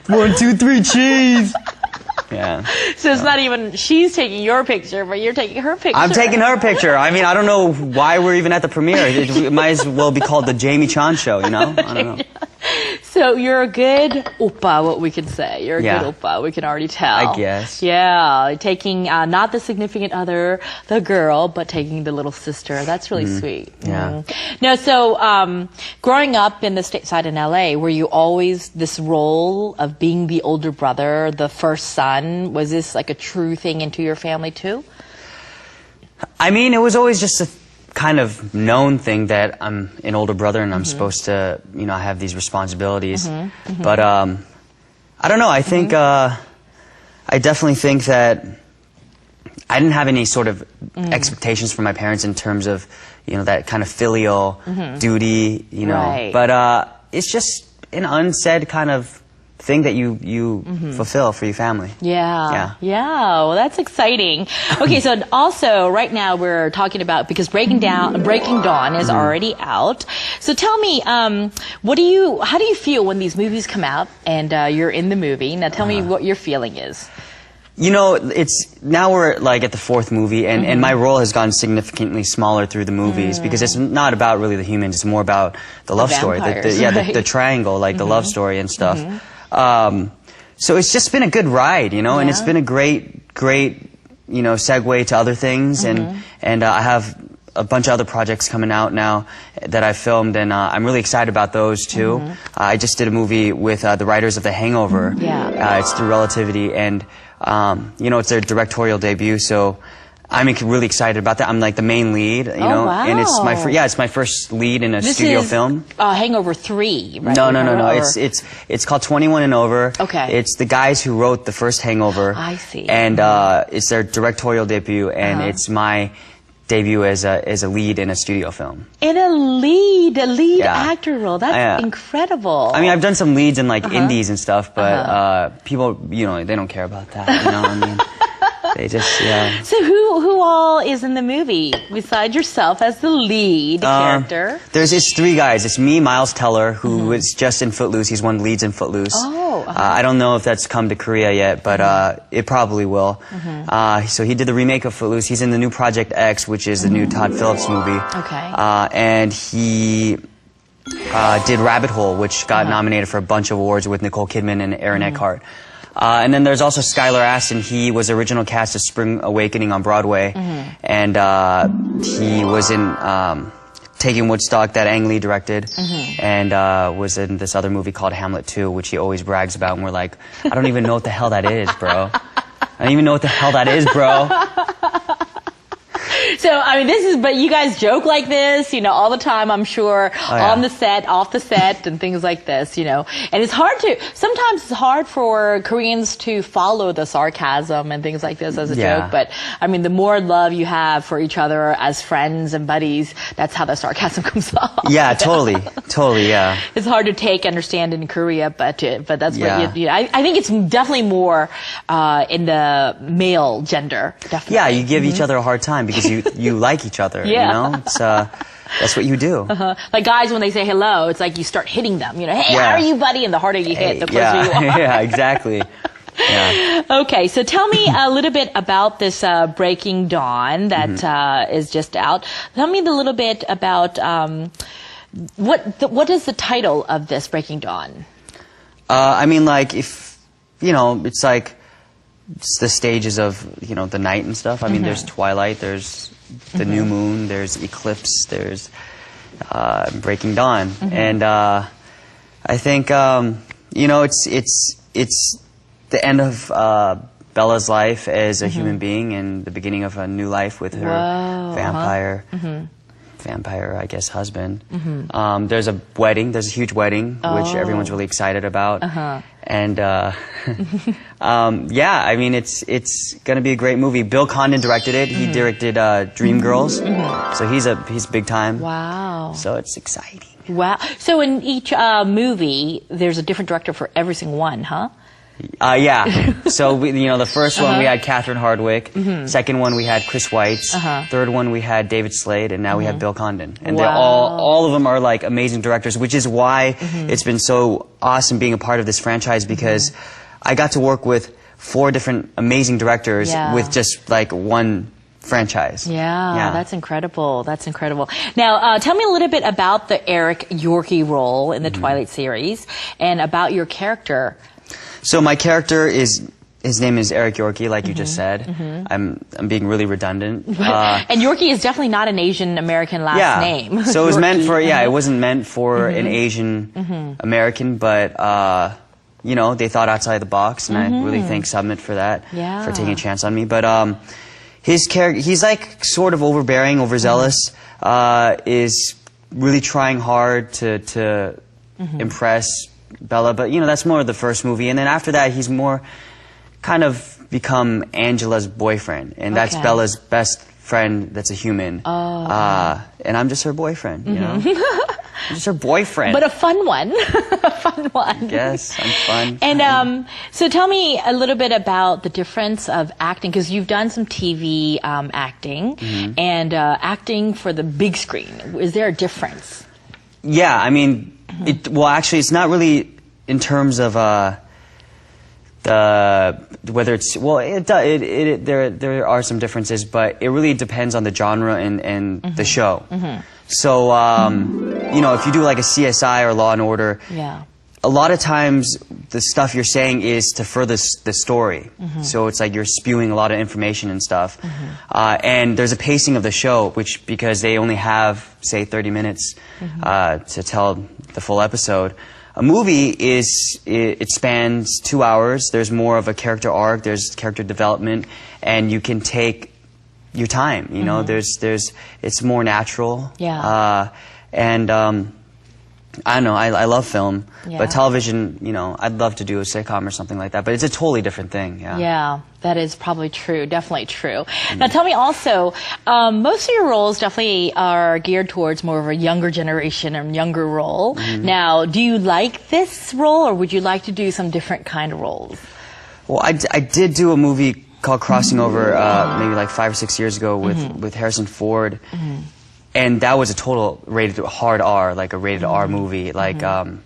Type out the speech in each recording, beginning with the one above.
1, 2, 3, cheese. Yeah. So it's not even she's taking your picture, but you're taking her picture. I'm taking her picture. I mean, I don't know why we're even at the premiere. It might as well be called the Jamie Chon show, you know? I don't know. So you're a good oppa, what we could say. You're a good oppa, we can already tell. I guess. Yeah, taking not the significant other, the girl, but taking the little sister. That's really sweet. Yeah. No, so growing up in the stateside in LA, were you always this role of being the older brother, the first son? Was this like a true thing into your family too? I mean, it was always just a kind of known thing that I'm an older brother and I'm supposed to, you know, have these responsibilities. But I don't know. I think I definitely think that I didn't have any sort of expectations from my parents in terms of, you know, that kind of filial duty, you know. Right. But it's just an unsaid kind of thing that you fulfill for your family. Yeah. Well, that's exciting. Okay, so also right now we're talking about, because Breaking Dawn is already out. So tell me, how do you feel when these movies come out and you're in the movie? Now tell me what your feeling is. You know, now we're like at the 4th movie, and my role has gotten significantly smaller through the movies because it's not about really the humans, it's more about the love story, the triangle, like the love story and stuff. So it's just been a good ride, you know, and it's been a great, you know, segue to other things, and I have a bunch of other projects coming out now that I filmed, and I'm really excited about those too. I just did a movie with the writers of The Hangover. It's Through Relativity, and you know, it's their directorial debut, so I'm really excited about that. I'm like the main lead, you know, and it's my first lead in a studio film. Hangover 3, right? No. It's called 21 and Over. Okay. It's the guys who wrote the first Hangover. I see. And it's their directorial debut, and it's my debut as a lead in a studio film. In a lead actor role. That's incredible. I mean, I've done some leads in like indies and stuff, but people, you know, they don't care about that. You know what I mean? They just, So who all is in the movie besides yourself as the lead character? It's 3 guys. It's me, Miles Teller, who was just in Footloose. He's one of the leads in Footloose. I don't know if that's come to Korea yet, but it probably will. So he did the remake of Footloose. He's in the new Project X, which is the new Todd Phillips movie. And he did Rabbit Hole, which got nominated for a bunch of awards with Nicole Kidman and Aaron Eckhart. And then there's also Skylar Astin. He was original cast of Spring Awakening on Broadway, and he was in Taking Woodstock that Ang Lee directed, and was in this other movie called Hamlet 2, which he always brags about, and we're like, I don't even know what the hell that is, bro. I don't even know what the hell that is, bro. So, I mean, but you guys joke like this, you know, all the time, I'm sure, on the set, off the set, and things like this, you know. And sometimes it's hard for Koreans to follow the sarcasm and things like this as a joke. But, I mean, the more love you have for each other as friends and buddies, that's how the sarcasm comes off. Yeah, totally, yeah. It's hard to understand in Korea, but that's what I think it's definitely more in the male gender, definitely. Yeah, you give each other a hard time because you like each other, you know? It's, that's what you do. Like guys, when they say hello, it's like you start hitting them, you know, hey, how are you, buddy? And the harder you hit, the closer you are. Yeah, exactly. Yeah. Okay, so tell me a little bit about this Breaking Dawn that is just out. Tell me a little bit about what is the title of this Breaking Dawn? I mean, like, if, you know, it's like the stages of, you know, the night and stuff. I mean, there's twilight, there's the new moon, there's eclipse, there's Breaking Dawn. And I think, you know, it's the end of Bella's life as a human being and the beginning of a new life with her vampire, I guess, husband. There's a wedding, there's a huge wedding, which everyone's really excited about. And, yeah, I mean, it's gonna be a great movie. Bill Condon directed it. He directed Dreamgirls. So he's big time. Wow. So it's exciting. Wow. So in each movie, there's a different director for every single one, huh? Yeah. So, the first one we had Catherine Hardwicke. Second one we had Chris Weitz. Third one we had David Slade. And now we have Bill Condon. And they're all of them are like amazing directors, which is why it's been so awesome being a part of this franchise because I got to work with 4 different amazing directors with just like one franchise. Yeah, that's incredible. That's incredible. Now, tell me a little bit about the Eric Yorkie role in the Twilight series and about your character. So my character his name is Eric Yorkie, like you just said. I'm being really redundant. And Yorkie is definitely not an Asian American last name. So it was meant for, it wasn't meant for an Asian American, but, they thought outside the box, and I really thank Summit for that, for taking a chance on me. But his character, he's like sort of overbearing, overzealous, is really trying hard to impress Bella, but that's more of the first movie, and then after that he's more kind of become Angela's boyfriend, and that's Bella's best friend that's a human. And I'm just her boyfriend, I'm just her boyfriend. But a fun one. A fun one. Yes, I'm fun. And so tell me a little bit about the difference of acting, because you've done some TV acting and acting for the big screen. Is there a difference? Yeah, I mean, actually, it's not really in terms of whether it's there are some differences, but it really depends on the genre and the show. So if you do like a CSI or Law and Order, a lot of times the stuff you're saying is to further the story. So it's like you're spewing a lot of information and stuff. And there's a pacing of the show, because they only have, say, 30 minutes to tell the full episode. A movie it spans 2 hours. There's more of a character arc. There's character development, and you can take your time. It's more natural. And I don't know. I love film, but television. I'd love to do a sitcom or something like that. But it's a totally different thing. Yeah, that is probably true. Definitely true. Now, tell me also, most of your roles definitely are geared towards more of a younger generation and younger role. Now, do you like this role, or would you like to do some different kind of roles? Well, I did do a movie called Crossing Over, maybe like 5 or 6 years ago with Harrison Ford. And that was a total rated hard R, like a rated R movie, like, and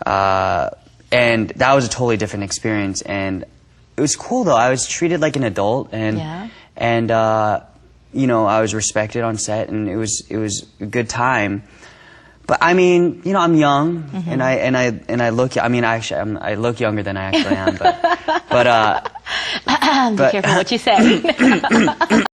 that was a totally different experience, and it was cool though. I was treated like an adult, and I was respected on set, and it was a good time. But I mean, I'm young, and I look. I mean, I look younger than I actually am, but be careful what you say.